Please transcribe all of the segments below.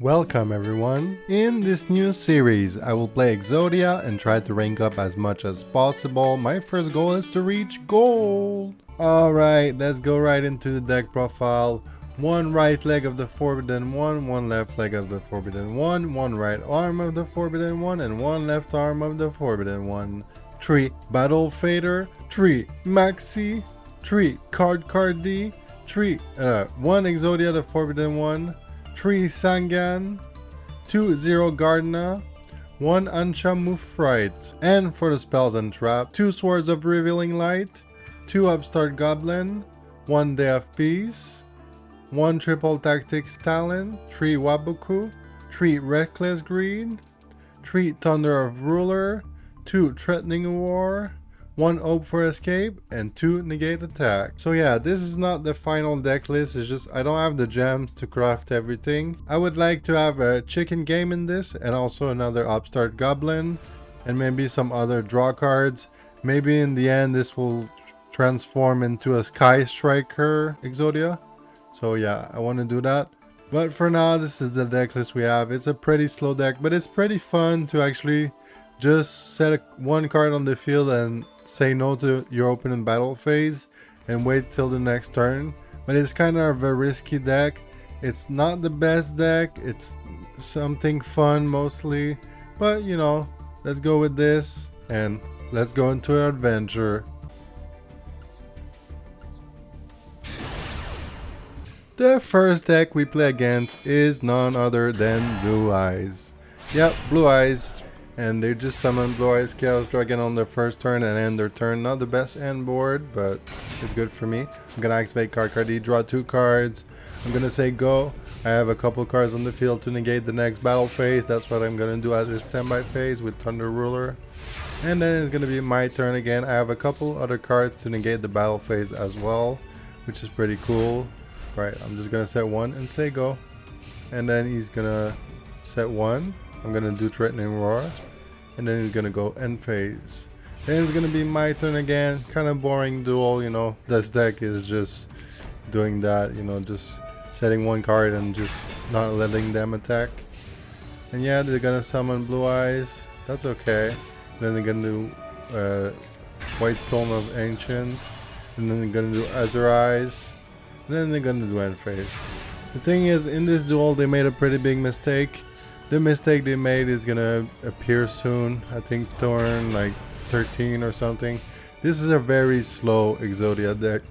Welcome everyone! In this new series, I will play Exodia and try to rank up as much as possible. My first goal is to reach gold! Alright, let's go right into the deck profile. One right leg of the Forbidden One, one left leg of the Forbidden One right arm of the Forbidden One, and one left arm of the Forbidden One. 3 Battle Fader, 3 Maxi, 3 Card D, 1 Exodia the Forbidden One, 3 Sangan, 2 Zero Gardena, 1 Anchamufrite, and for the spells and trap, 2 Swords of Revealing Light, 2 Upstart Goblin, 1 Day of Peace, 1 Triple Tactics Talent, 3 Wabuku, 3 Reckless Greed, 3 Thunder of Ruler, 2 Threatening War, 1 Hope for Escape, and 2 Negate Attack. So yeah, this is not the final deck list, it's just I don't have the gems to craft everything. I would like to have a chicken game in this, and also another Upstart Goblin, and maybe some other draw cards. Maybe in the end this will transform into a Sky Striker Exodia. So yeah, I want to do that. But for now, this is the deck list we have. It's a pretty slow deck, but it's pretty fun to actually just set one card on the field and say no to your opening battle phase and wait till the next turn. But it's kind of a risky deck. It's not the best deck, it's something fun mostly, but you know, let's go with this and let's go into an adventure. The first deck we play against is none other than Blue Eyes. Yep, Blue Eyes. And they just summon Blue Eyes Chaos Dragon on their first turn and end their turn. Not the best end board, but it's good for me. I'm gonna activate Card D, draw 2 cards. I'm gonna say go. I have a couple cards on the field to negate the next battle phase. That's what I'm gonna do at this standby phase with Thunder Ruler. And then it's gonna be my turn again. I have a couple other cards to negate the battle phase as well, which is pretty cool. Right, I'm just gonna set 1 and say go. And then he's gonna set 1. I'm gonna do Threatening Roar, and then he's gonna go end phase. Then it's gonna be my turn again. Kind of boring duel, you know. This deck is just doing that, you know, just setting 1 card and just not letting them attack. And yeah, they're gonna summon Blue Eyes. That's okay. Then they're gonna do White Stone of Ancient, and then they're gonna do Azure Eyes, and then they're gonna do end phase. The thing is, in this duel, they made a pretty big mistake. The mistake they made is gonna appear soon. I think turn like 13 or something. This is a very slow Exodia deck.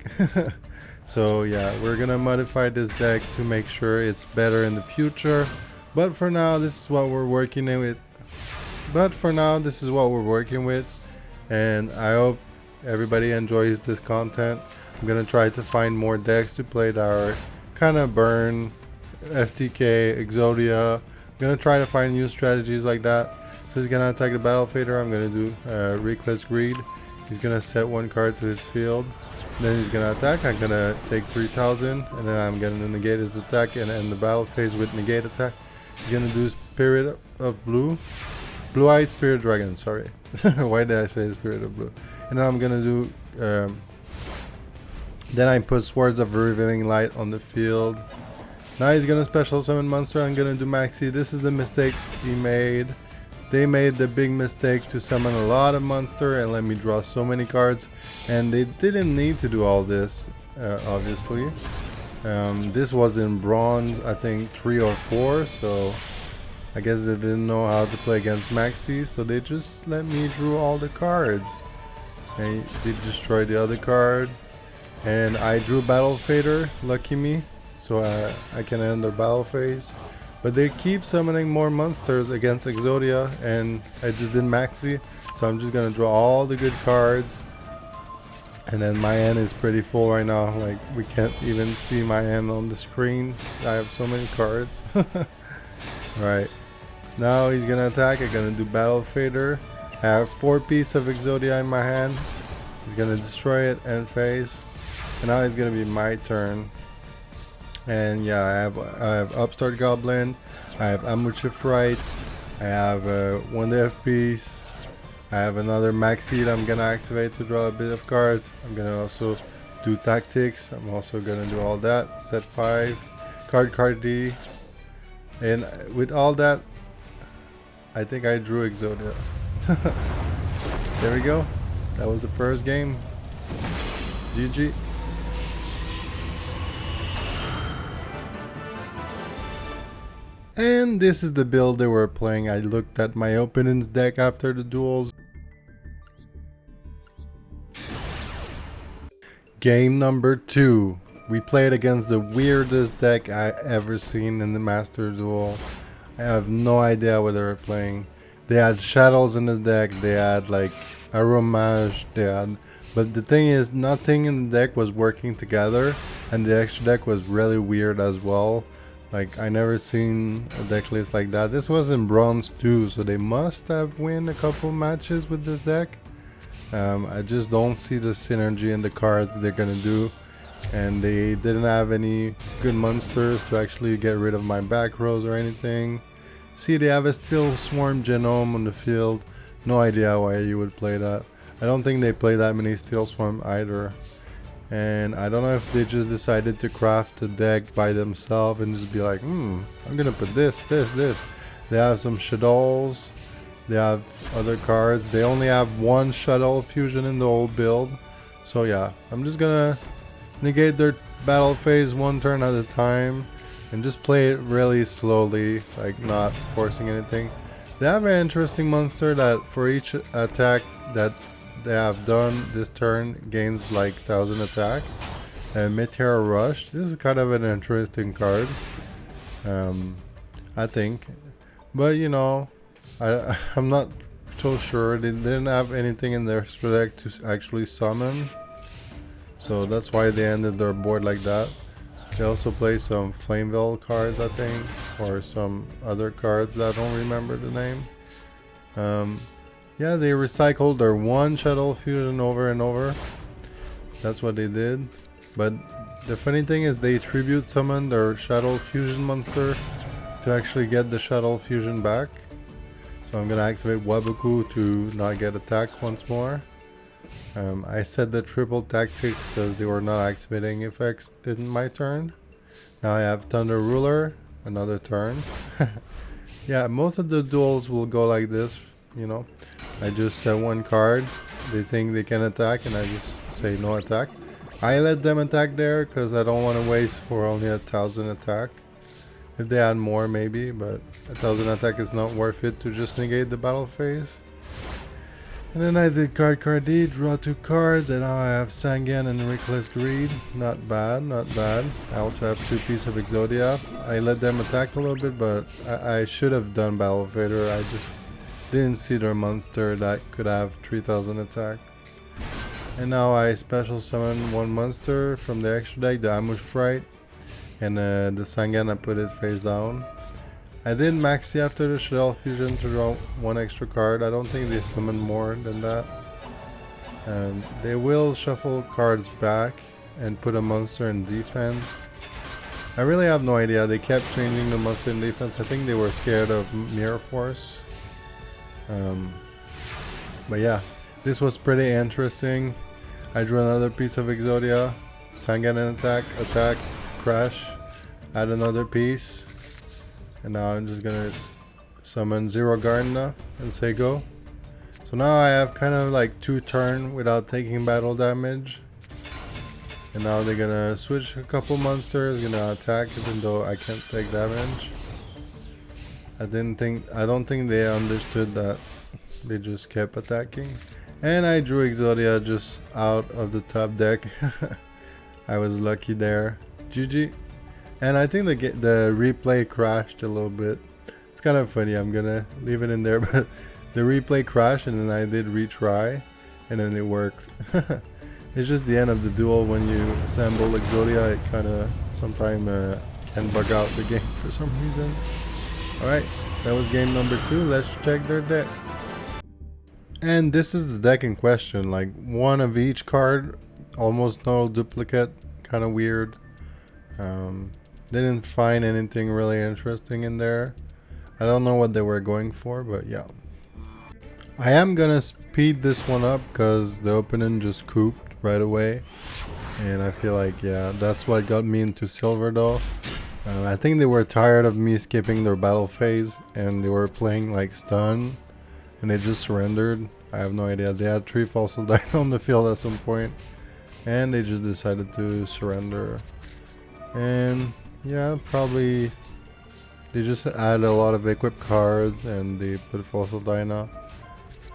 So yeah, we're gonna modify this deck to make sure it's better in the future. But for now, this is what we're working with. And I hope everybody enjoys this content. I'm gonna try to find more decks to play that are kind of burn, FTK, Exodia. I'm gonna try to find new strategies like that. So he's gonna attack the Battle Fader. I'm gonna do Reckless Greed. He's gonna set 1 card to his field. Then he's gonna attack. I'm gonna take 3,000, and then I'm gonna negate his attack and end the battle phase with negate attack. He's gonna do Spirit of Blue, Blue Eyes Spirit Dragon. Sorry, why did I say Spirit of Blue? And then I'm gonna do. Then I put Swords of Revealing Light on the field. Now he's gonna special summon monster. I'm gonna do Maxi. This is the mistake he made. They made the big mistake to summon a lot of monster and let me draw so many cards, and they didn't need to do all this, obviously. This was in bronze, I think 3 or 4, so I guess they didn't know how to play against Maxi, so they just let me draw all the cards. And they destroyed the other card, and I drew Battle Fader, lucky me. So I can end their battle phase. But they keep summoning more monsters against Exodia, and I just did Maxi. So I'm just gonna draw all the good cards. And then my hand is pretty full right now. Like, we can't even see my hand on the screen. I have so many cards. Alright. Now he's gonna attack. I'm gonna do Battle Fader. I have 4 pieces of Exodia in my hand. He's gonna destroy it, end phase. And now it's gonna be my turn. And yeah, I have Upstart Goblin, I have Amuchifrite, I have 1 Day of Peace, I have another Maxi I'm gonna activate to draw a bit of cards. I'm gonna also do Tactics, I'm also gonna do all that. Set 5, Card D, And with all that, I think I drew Exodia. There we go. That was the first game. GG. And this is the build they were playing. I looked at my opponent's deck after the duels. Game number 2. We played against the weirdest deck I ever seen in the Master Duel. I have no idea what they were playing. They had shadows in the deck, they had like aromage, but the thing is, nothing in the deck was working together, and the extra deck was really weird as well. Like, I never seen a deck list like that. This was in bronze too, so they must have won a couple matches with this deck. I just don't see the synergy in the cards they're gonna do, and they didn't have any good monsters to actually get rid of my back rows or anything. See, they have a Steel Swarm Genome on the field. No idea why you would play that. I don't think they play that many Steel Swarm either. And I don't know if they just decided to craft a deck by themselves and just be like, I'm gonna put this. They have some shadows. They have other cards. They only have one shuttle fusion in the whole build. So yeah, I'm just gonna negate their battle phase one turn at a time and just play it really slowly, like not forcing anything. They have an interesting monster that for each attack that they have done this turn gains like 1000 attack. And Meteor Rush. This is kind of an interesting card, I think. But you know, I'm not so sure. They didn't have anything in their deck to actually summon, so that's why they ended their board like that. They also play some Flameville cards, I think, or some other cards that I don't remember the name. Yeah, they recycled their one shuttle fusion over and over. That's what they did. But the funny thing is they tribute summon their shuttle fusion monster to actually get the shuttle fusion back. So I'm gonna activate Wabuku to not get attacked once more. I said the triple tactics because they were not activating effects in my turn. Now I have Thunder Ruler, another turn. Yeah, most of the duels will go like this, you know. I just set one card, they think they can attack, and I just say no attack. I let them attack there because I don't want to waste for only 1000 attack. If they had more maybe, but 1000 attack is not worth it to just negate the battle phase. And then I did card D, draw 2 cards, and now I have Sangan and Reckless Greed. Not bad, not bad. I also have 2 pieces of Exodia. I let them attack a little bit, but I should have done Battle Fader. I just didn't see their monster that could have 3000 attack. And now I special summon one monster from the extra deck, the Ambush Fright. And the Sangan, I put it face down. I did Maxi after the Shell Fusion to draw 1 extra card. I don't think they summon more than that. They will shuffle cards back and put a monster in defense. I really have no idea. They kept changing the monster in defense. I think they were scared of Mirror Force. But yeah, this was pretty interesting. I drew another piece of Exodia. Sangan and attack, crash, add another piece. And now I'm just gonna summon Zero Gardener and say go. So now I have kind of like 2 turns without taking battle damage. And now they're gonna switch a couple monsters, gonna attack even though I can't take damage. I don't think they understood that. They just kept attacking. And I drew Exodia just out of the top deck. I was lucky there. GG. And I think the replay crashed a little bit. It's kind of funny. I'm gonna leave it in there, but the replay crashed and then I did retry and then it worked. It's just the end of the duel when you assemble Exodia. It kind of sometimes can bug out the game for some reason. Alright, that was game number 2. Let's check their deck. And this is the deck in question. Like 1 of each card, almost no duplicate. Kind of weird. Didn't find anything really interesting in there. I don't know what they were going for, but yeah. I am gonna speed this one up because the opening just cooped right away. And I feel like, yeah, that's what got me into silver though. I think they were tired of me skipping their battle phase and they were playing like stun and they just surrendered. I have no idea. They had 3 fossil dino on the field at some point and they just decided to surrender. And yeah, probably they just add a lot of equipped cards and they put fossil dino.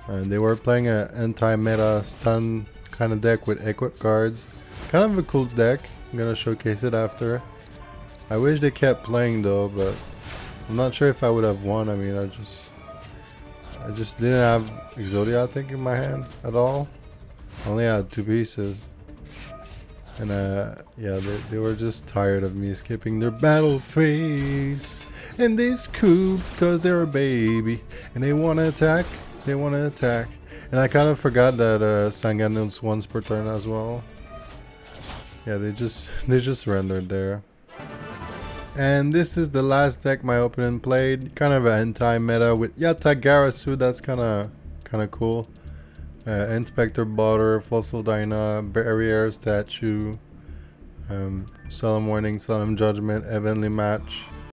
And they were playing a anti-meta stun kind of deck with equipped cards. Kind of a cool deck. I'm gonna showcase it after. I wish they kept playing though, but I'm not sure if I would have won. I mean, I just didn't have Exodia, I think, in my hand at all. I only had 2 pieces. And yeah, they were just tired of me skipping their battle phase. And they scoop because they're a baby. And they want to attack. They want to attack. And I kind of forgot that Sanganil's once per turn as well. Yeah, they just surrendered there. And this is the last deck my opponent played. Kind of an anti-meta with Yatagarasu. That's kind of cool. Inspector Butter, Fossil Dyna, Barrier Statue, Solemn Warning, Solemn Judgment, Evenly Match.